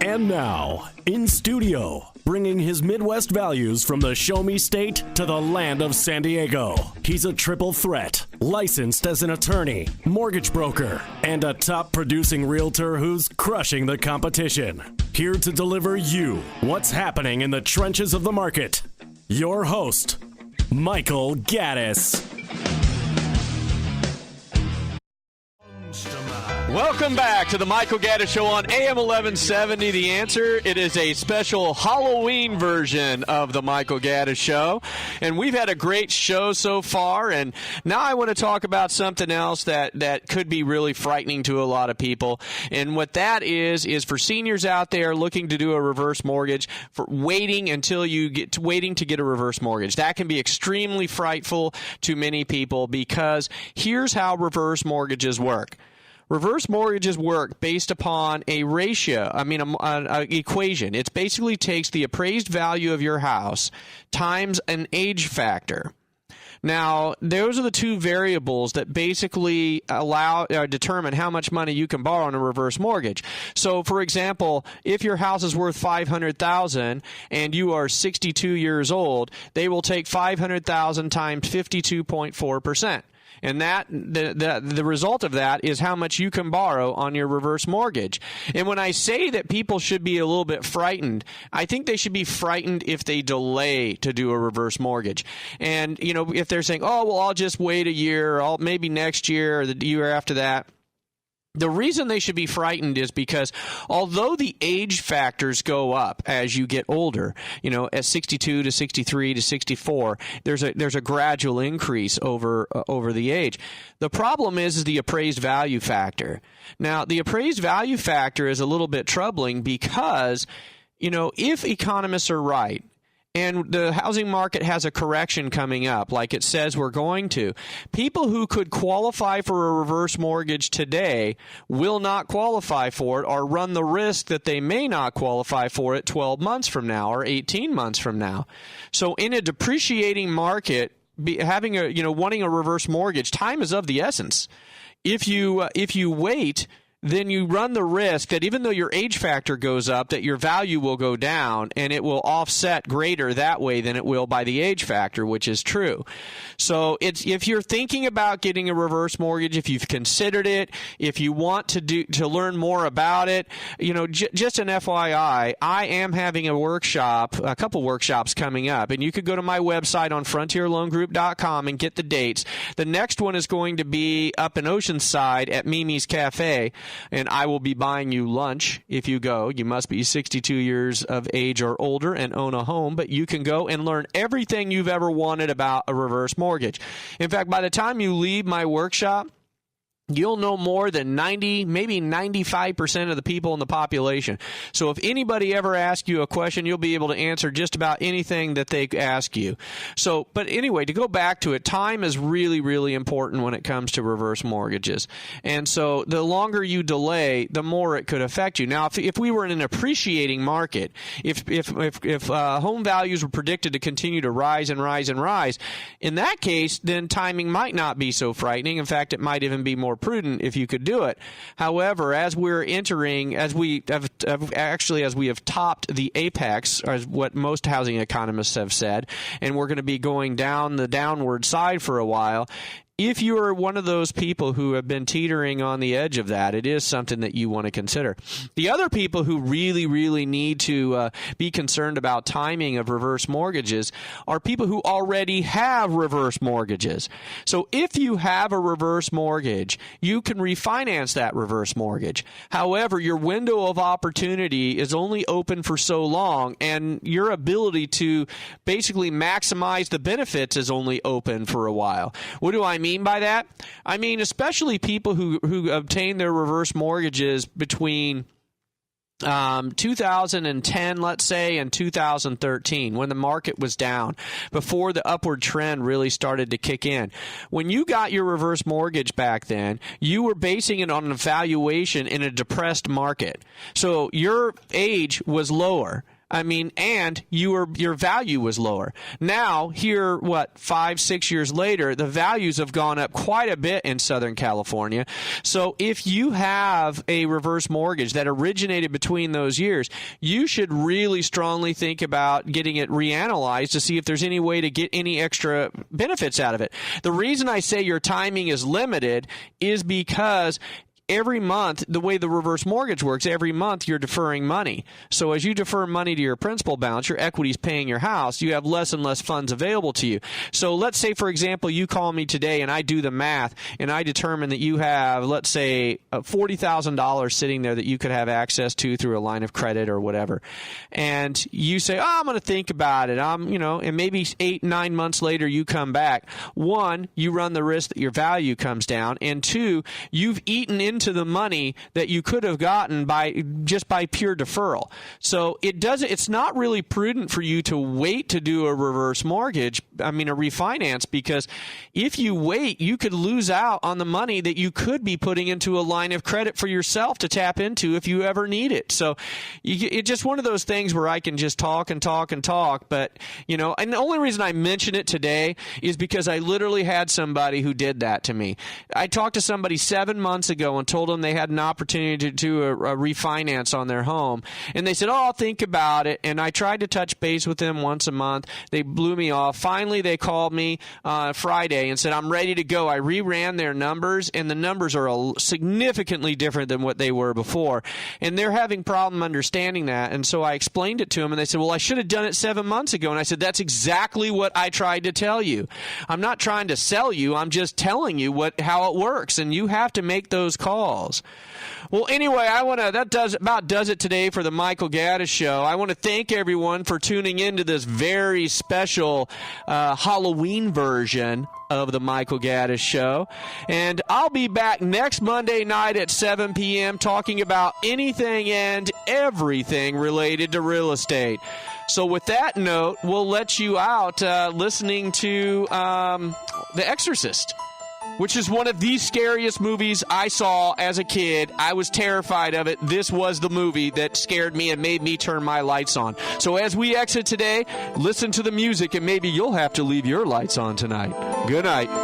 And now, in studio, bringing his Midwest values from the Show Me State to the land of San Diego. He's a triple threat, licensed as an attorney, mortgage broker, and a top producing realtor who's crushing the competition. Here to deliver you what's happening in the trenches of the market. Your host, Michael Gaddis. Welcome back to the Michael Gaddis Show on AM 1170. The Answer. It is a special Halloween version of the Michael Gaddis Show. And we've had a great show so far. And now I want to talk about something else that could be really frightening to a lot of people. And what that is for seniors out there looking to do a reverse mortgage, for waiting until you get to get a reverse mortgage. That can be extremely frightful to many people because here's how reverse mortgages work. Reverse mortgages work based upon a ratio, an equation. It basically takes the appraised value of your house times an age factor. Now, those are the two variables that basically determine how much money you can borrow on a reverse mortgage. So, for example, if your house is worth $500,000 and you are 62 years old, they will take $500,000 times 52.4%. And that the result of that is how much you can borrow on your reverse mortgage. And when I say that people should be a little bit frightened, I think they should be frightened if they delay to do a reverse mortgage. And, if they're saying, oh, well, I'll just wait a year, or maybe next year or the year after that. The reason they should be frightened is because although the age factors go up as you get older, at 62 to 63 to 64, there's a gradual increase over the age. The problem is the appraised value factor. Now, the appraised value factor is a little bit troubling because, if economists are right, and the housing market has a correction coming up, like it says we're going to, people who could qualify for a reverse mortgage today will not qualify for it or run the risk that they may not qualify for it 12 months from now or 18 months from now. So in a depreciating market, wanting a reverse mortgage, time is of the essence. If you wait, then you run the risk that even though your age factor goes up, that your value will go down, and it will offset greater that way than it will by the age factor, which is true. So if you're thinking about getting a reverse mortgage, if you've considered it, if you want to learn more about it, just an FYI, I am having a couple workshops coming up, and you could go to my website on frontierloangroup.com and get the dates. The next one is going to be up in Oceanside at Mimi's Cafe. And I will be buying you lunch if you go. You must be 62 years of age or older and own a home, but you can go and learn everything you've ever wanted about a reverse mortgage. In fact, by the time you leave my workshop, you'll know more than 90, maybe 95% of the people in the population. So if anybody ever asks you a question, you'll be able to answer just about anything that they ask you. So, but anyway, to go back to it, time is really, really important when it comes to reverse mortgages. And so the longer you delay, the more it could affect you. Now, if we were in an appreciating market, if home values were predicted to continue to rise and rise and rise, in that case, then timing might not be so frightening. In fact, it might even be more prudent if you could do it. However, as we have topped the apex, as what most housing economists have said, and we're going to be going down the downward side for a while, if you are one of those people who have been teetering on the edge of that, it is something that you want to consider. The other people who really, really need to be concerned about timing of reverse mortgages are people who already have reverse mortgages. So if you have a reverse mortgage, you can refinance that reverse mortgage. However, your window of opportunity is only open for so long, and your ability to basically maximize the benefits is only open for a while. What do I mean by that? I mean, especially people who obtain their reverse mortgages between 2010, let's say, and 2013, when the market was down, before the upward trend really started to kick in. When you got your reverse mortgage back then, you were basing it on an evaluation in a depressed market. So your age was lower. I mean, and your value was lower. Now, here, 5-6 years later, the values have gone up quite a bit in Southern California. So if you have a reverse mortgage that originated between those years, you should really strongly think about getting it reanalyzed to see if there's any way to get any extra benefits out of it. The reason I say your timing is limited is because every month, the way the reverse mortgage works, every month you're deferring money. So as you defer money to your principal balance, your equity is paying your house, you have less and less funds available to you. So let's say, for example, you call me today and I do the math and I determine that you have, let's say, $40,000 sitting there that you could have access to through a line of credit or whatever. And you say, I'm going to think about it. And maybe 8-9 months later you come back. One, you run the risk that your value comes down. And two, you've eaten into the money that you could have gotten by pure deferral. So it's not really prudent for you to wait to do a reverse mortgage, a refinance, because if you wait, you could lose out on the money that you could be putting into a line of credit for yourself to tap into if you ever need it. So it's just one of those things where I can just talk and talk and talk, but and the only reason I mention it today is because I literally had somebody who did that to me. I talked to somebody 7 months ago and told them they had an opportunity to do a refinance on their home. And they said, I'll think about it. And I tried to touch base with them once a month. They blew me off. Finally, they called me Friday and said, I'm ready to go. I reran their numbers, and the numbers are significantly different than what they were before. And they're having problem understanding that. And so I explained it to them, and they said, well, I should have done it 7 months ago. And I said, that's exactly what I tried to tell you. I'm not trying to sell you. I'm just telling you how it works, and you have to make those calls. Well, anyway, that does it today for the Michael Gaddis Show. I want to thank everyone for tuning into this very special Halloween version of the Michael Gaddis Show. And I'll be back next Monday night at 7 p.m. talking about anything and everything related to real estate. So with that note, we'll let you out listening to The Exorcist, which is one of the scariest movies I saw as a kid. I was terrified of it. This was the movie that scared me and made me turn my lights on. So as we exit today, listen to the music, and maybe you'll have to leave your lights on tonight. Good night.